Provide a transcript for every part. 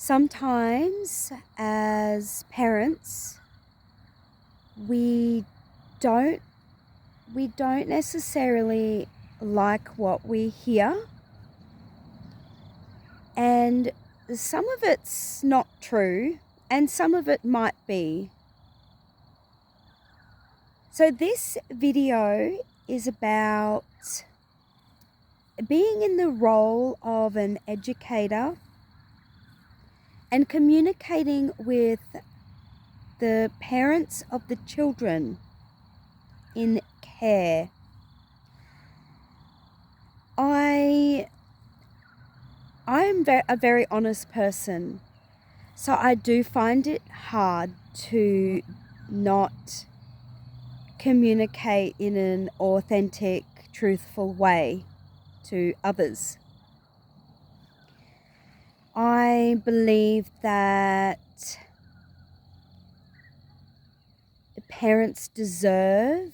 Sometimes as parents, we don't we don't necessarily like what we hear, and some of it's not true and some of it might be. So this video is about being in the role of an educator and communicating with the parents of the children in care. I am a very honest person, so I do find it hard to not communicate in an authentic, truthful way to others. I believe that parents deserve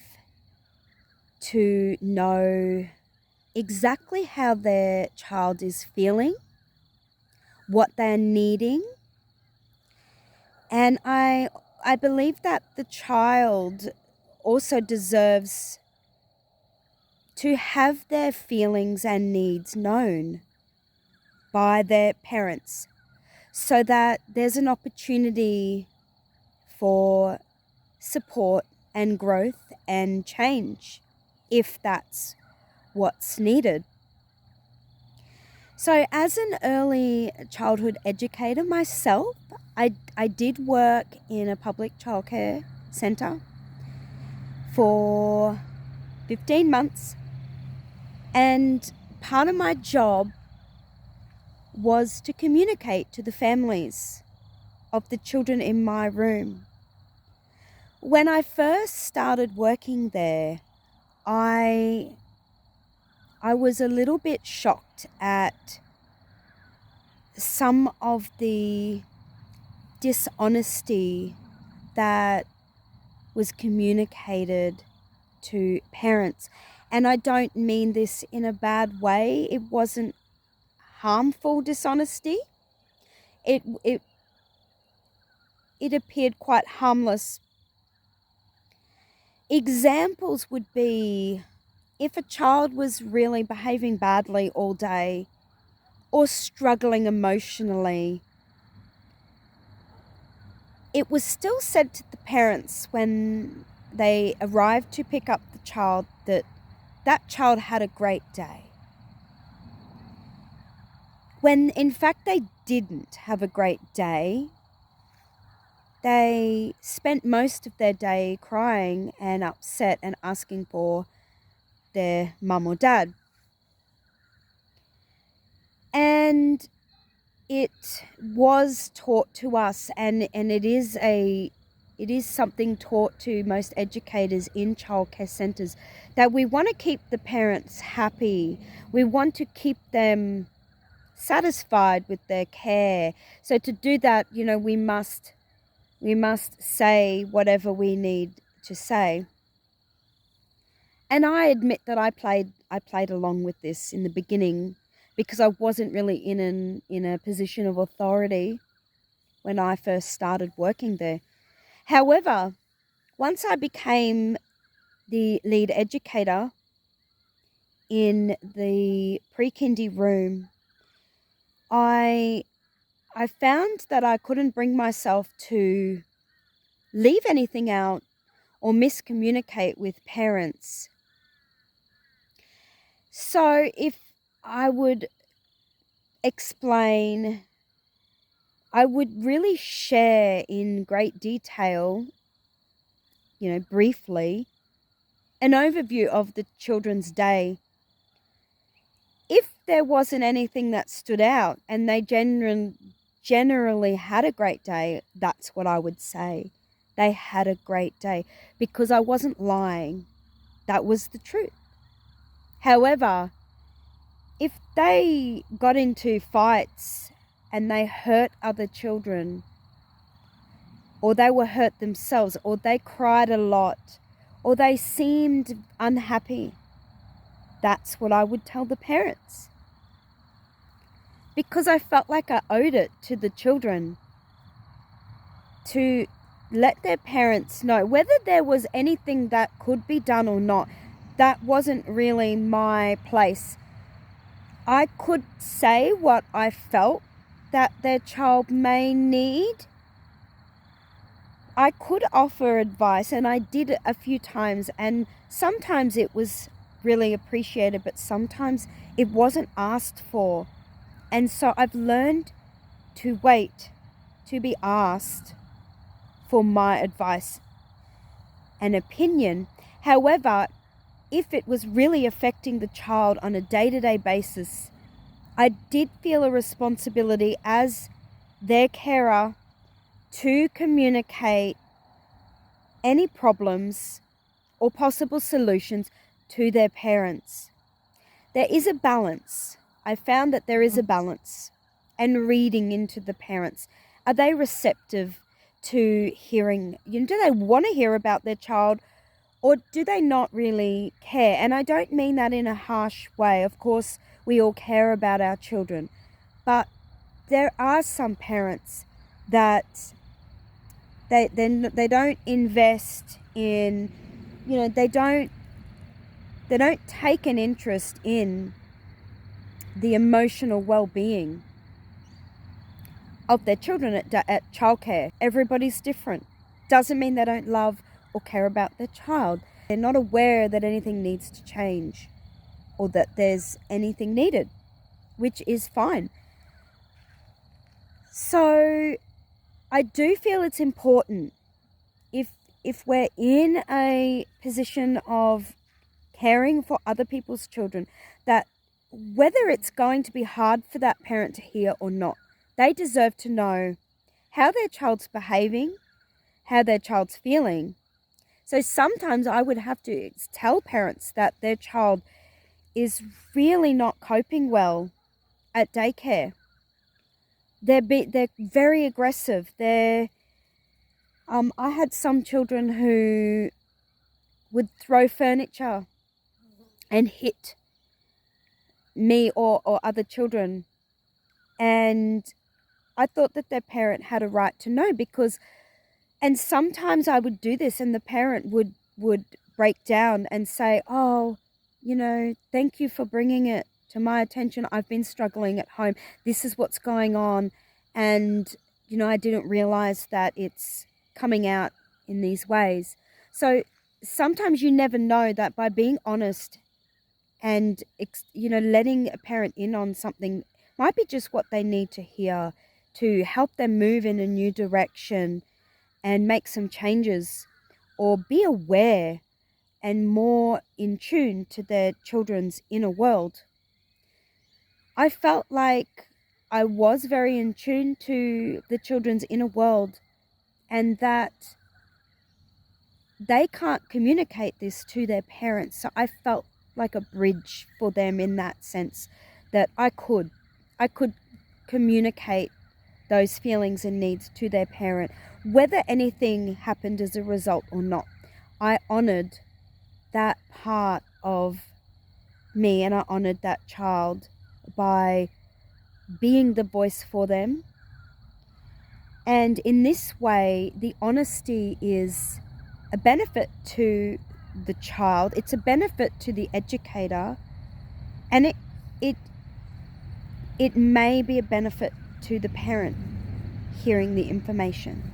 to know exactly how their child is feeling, what they're needing, and I believe that the child also deserves to have their feelings and needs known by their parents, so that there's an opportunity for support and growth and change if that's what's needed. So as an early childhood educator myself, I did work in a public childcare centre for 15 months, and part of my job was to communicate to the families of the children in my room. When I first started working there, I was a little bit shocked at some of the dishonesty that was communicated to parents. And I don't mean this in a bad way. It wasn't harmful dishonesty. It appeared quite harmless. Examples would be if a child was really behaving badly all day or struggling emotionally, it was still said to the parents when they arrived to pick up the child that that child had a great day, when in fact they didn't have a great day. They spent most of their day crying and upset and asking for their mum or dad. And it was taught to us, and it is something taught to most educators in childcare centres, that we want to keep the parents happy. We want to keep them satisfied with their care. So to do that, we must say whatever we need to say. And I admit that I played along with this in the beginning, because I wasn't really in a position of authority when I first started working there. However, once I became the lead educator in the pre-kindy room, I found that I couldn't bring myself to leave anything out or miscommunicate with parents. So if I would explain, I would really share in great detail, briefly, an overview of the children's day. If there wasn't anything that stood out and they generally had a great day, that's what I would say. They had a great day, because I wasn't lying. That was the truth. However, if they got into fights and they hurt other children, or they were hurt themselves, or they cried a lot, or they seemed unhappy, that's what I would tell the parents. because I felt like I owed it to the children to let their parents know whether there was anything that could be done or not. That wasn't really my place. I could say what I felt that their child may need. I could offer advice, and I did it a few times, and sometimes it was really appreciated, but sometimes it wasn't asked for. And so I've learned to wait to be asked for my advice and opinion. However, if it was really affecting the child on a day-to-day basis, I did feel a responsibility as their carer to communicate any problems or possible solutions to their parents. There is a balance. I found that there is a balance, and reading into the parents. Are they receptive to hearing? Do they want to hear about their child, or do they not really care? And I don't mean that in a harsh way. Of course, we all care about our children, but there are some parents that they don't invest in, they don't take an interest in the emotional well-being of their children at childcare. Everybody's different. Doesn't mean they don't love or care about their child. They're not aware that anything needs to change or that there's anything needed, which is fine. So I do feel it's important, if we're in a position of caring for other people's children, that whether it's going to be hard for that parent to hear or not, they deserve to know how their child's behaving, how their child's feeling. So sometimes I would have to tell parents that their child is really not coping well at daycare. They're very aggressive. I had some children who would throw furniture and hit me or other children. And I thought that their parent had a right to know, and sometimes I would do this and the parent would break down and say, oh, thank you for bringing it to my attention. I've been struggling at home. This is what's going on. And, I didn't realize that it's coming out in these ways. So sometimes you never know that by being honest and, letting a parent in on something might be just what they need to hear to help them move in a new direction and make some changes, or be aware and more in tune to their children's inner world. I felt like I was very in tune to the children's inner world, and that they can't communicate this to their parents. So I felt like a bridge for them in that sense, that I could communicate those feelings and needs to their parent, whether anything happened as a result or not. I honored that part of me, and I honored that child by being the voice for them. And in this way, the honesty is a benefit to the child. It's a benefit to the educator, and it may be a benefit to the parent hearing the information.